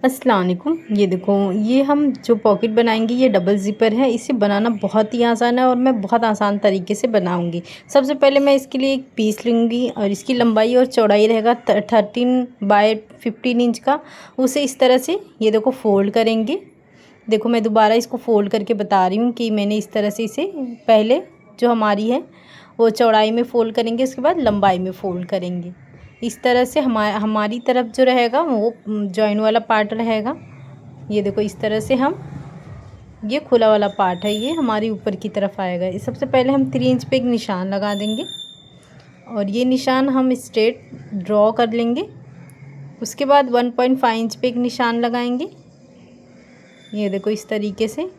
अस्सलाम वालेकुम। ये देखो, ये हम जो पॉकेट बनाएंगे ये डबल ज़िपर है। इसे बनाना बहुत ही आसान है और मैं बहुत आसान तरीके से बनाऊंगी। सबसे पहले मैं इसके लिए एक पीस लूँगी और इसकी लंबाई और चौड़ाई रहेगा 13 बाय 15 इंच का। उसे इस तरह से ये देखो फ़ोल्ड करेंगे। देखो, मैं दोबारा इसको फ़ोल्ड करके बता रही हूँ कि मैंने इस तरह से इसे पहले जो हमारी है वो चौड़ाई में फ़ोल्ड करेंगे, उसके बाद लंबाई में फ़ोल्ड करेंगे। इस तरह से हमारी तरफ जो रहेगा वो जॉइन वाला पार्ट रहेगा। ये देखो, इस तरह से हम ये खुला वाला पार्ट है, ये हमारी ऊपर की तरफ आएगा। इस सबसे पहले हम 3 इंच पे एक निशान लगा देंगे और ये निशान हम स्ट्रेट ड्रॉ कर लेंगे। उसके बाद 1.5 इंच पे एक निशान लगाएंगे। ये देखो, इस तरीके से,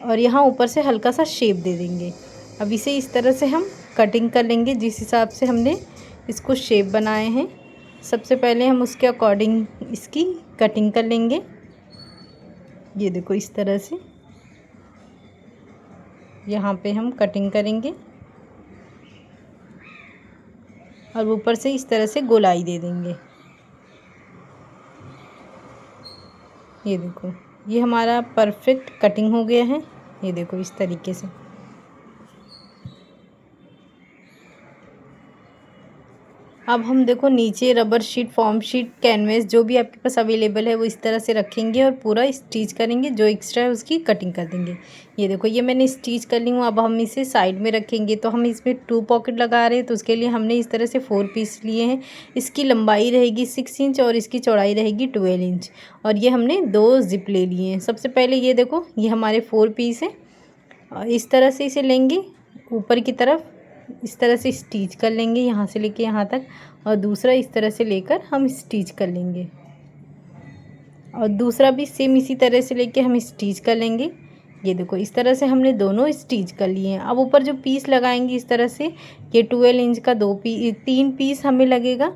और यहाँ ऊपर से हल्का सा शेप दे देंगे। अब इसे इस तरह से हम कटिंग कर लेंगे जिस हिसाब से हमने इसको शेप बनाए हैं। सबसे पहले हम उसके अकॉर्डिंग इसकी कटिंग कर लेंगे। ये देखो, इस तरह से यहाँ पे हम कटिंग करेंगे और ऊपर से इस तरह से गोलाई दे देंगे। ये देखो, ये हमारा परफेक्ट कटिंग हो गया है। ये देखो, इस तरीके से। अब हम देखो नीचे rubber sheet, form sheet, canvass जो भी आपके पास अवेलेबल है वो इस तरह से रखेंगे और पूरा स्टिच करेंगे। जो एक्स्ट्रा है उसकी कटिंग कर देंगे। ये देखो, ये मैंने स्टिच कर ली हूँ। अब हम इसे साइड में रखेंगे। तो हम इसमें 2 पॉकेट लगा रहे हैं, तो उसके लिए हमने इस तरह से 4 पीस लिए हैं। इसकी लंबाई रहेगी 6 इंच और इसकी चौड़ाई रहेगी 12 इंच। और ये हमने 2 ज़िप ले लिए हैं। सबसे पहले ये देखो, ये हमारे 4 पीस हैं और इस तरह से इसे लेंगे ऊपर की तरफ, इस तरह से स्टिच कर लेंगे यहाँ से लेके यहाँ तक, और दूसरा इस तरह से लेकर हम स्टिच कर लेंगे और दूसरा भी सेम इसी तरह से लेके हम स्टिच कर लेंगे। ये देखो, इस तरह से हमने दोनों स्टिच कर लिए हैं। अब ऊपर जो पीस लगाएंगे इस तरह से, ये 12 इंच का 3 पीस हमें लगेगा।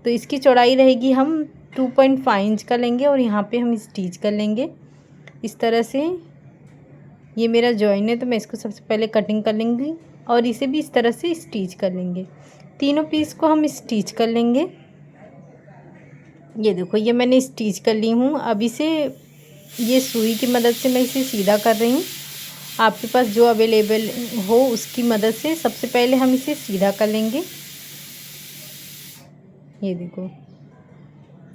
तो इसकी चौड़ाई रहेगी, हम 2.5 इंच का लेंगे और यहाँ पे हम स्टिच कर लेंगे इस तरह से। ये मेरा जॉइन है तो मैं इसको सबसे पहले कटिंग कर लेंगी और इसे भी इस तरह से स्टिच कर लेंगे। तीनों पीस को हम स्टिच कर लेंगे। ये देखो, ये मैंने स्टिच कर ली हूँ। अब इसे ये सुई की मदद से मैं इसे सीधा कर रही हूँ। आपके पास जो अवेलेबल हो उसकी मदद से सबसे पहले हम इसे सीधा कर लेंगे। ये देखो,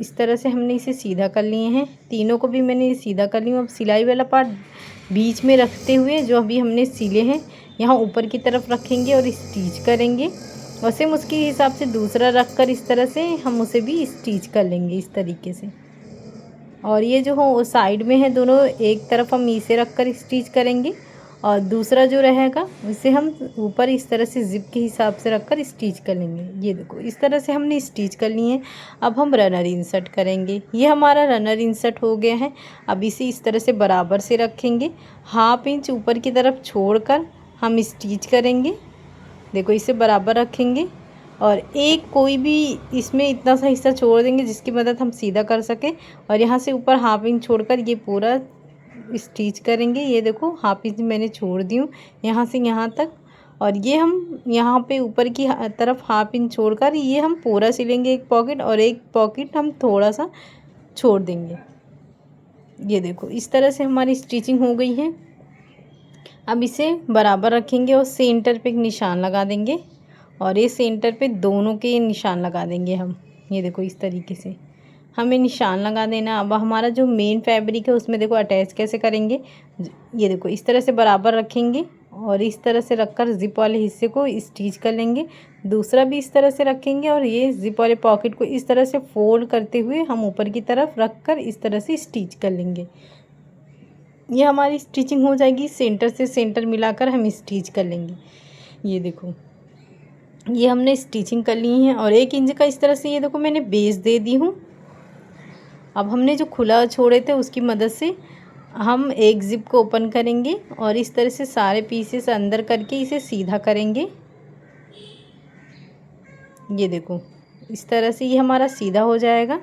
इस तरह से हमने इसे सीधा कर लिए हैं। तीनों को भी मैंने सीधा कर ली हूँ। अब सिलाई वाला पार्ट बीच में रखते हुए जो अभी हमने सिले हैं यहाँ ऊपर की तरफ रखेंगे और स्टिच करेंगे। और सेम उसके हिसाब से दूसरा रख कर इस तरह से हम उसे भी स्टिच कर लेंगे इस तरीके से। और ये जो हो साइड में है दोनों, एक तरफ हम इसे रख कर स्टिच करेंगे और दूसरा जो रहेगा उसे हम ऊपर इस तरह से जिप के हिसाब से रख कर स्टिच कर लेंगे। ये देखो, इस तरह से हमने स्टिच कर लिए हैं। अब हम रनर इंसर्ट करेंगे। ये हमारा रनर इंसर्ट हो गया है। अब इसे इस तरह से बराबर से रखेंगे, 1/2 इंच ऊपर की तरफ छोड़कर हम स्टिच करेंगे। देखो, इसे बराबर रखेंगे और एक कोई भी इसमें इतना सा हिस्सा छोड़ देंगे जिसकी मदद हम सीधा कर सकें, और यहाँ से ऊपर 1/2 इंच छोड़कर ये पूरा स्टिच करेंगे। ये देखो, 1/2 इंच मैंने छोड़ दी हूँ यहाँ से यहाँ तक, और ये हम यहाँ पे ऊपर की तरफ 1/2 इंच छोड़कर ये हम पूरा सिलेंगे एक पॉकेट, और एक पॉकेट हम थोड़ा सा छोड़ देंगे। ये देखो, इस तरह से हमारी स्टिचिंग हो गई है। अब इसे बराबर रखेंगे और सेंटर पे एक निशान लगा देंगे और ये सेंटर पे दोनों के निशान लगा देंगे हम। ये देखो, इस तरीके से हमें निशान लगा देना। अब हमारा जो मेन फैब्रिक है उसमें देखो अटैच कैसे करेंगे। ये देखो, इस तरह से बराबर रखेंगे और इस तरह से रखकर जिप वाले हिस्से को स्टिच कर लेंगे। दूसरा भी इस तरह से रखेंगे और ये जिप वाले पॉकेट को इस तरह से फोल्ड करते हुए हम ऊपर की तरफ रख कर इस तरह से स्टिच कर लेंगे। ये हमारी स्टिचिंग हो जाएगी। सेंटर से सेंटर मिलाकर हम स्टिच कर लेंगे। ये देखो, ये हमने स्टिचिंग कर ली है और 1 इंच का इस तरह से ये देखो मैंने बेस दे दी हूँ। अब हमने जो खुला छोड़े थे उसकी मदद से हम एक जिप को ओपन करेंगे और इस तरह से सारे पीसेस अंदर करके इसे सीधा करेंगे। ये देखो, इस तरह से ये हमारा सीधा हो जाएगा।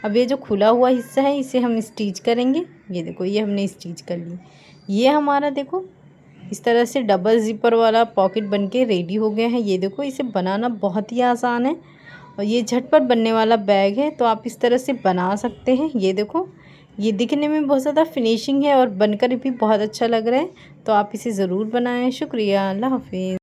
अब ये जो खुला हुआ हिस्सा है इसे हम स्टिच करेंगे। ये देखो, ये हमने स्टिच कर ली। ये हमारा देखो इस तरह से डबल ज़िपर वाला पॉकेट बनके रेडी हो गया है। ये देखो, इसे बनाना बहुत ही आसान है और ये झटपट बनने वाला बैग है, तो आप इस तरह से बना सकते हैं। ये देखो, ये दिखने में बहुत ज़्यादा फिनिशिंग है और बनकर भी बहुत अच्छा लग रहा है। तो आप इसे ज़रूर बनाएं। शुक्रिया, अल्लाह हाफिज़।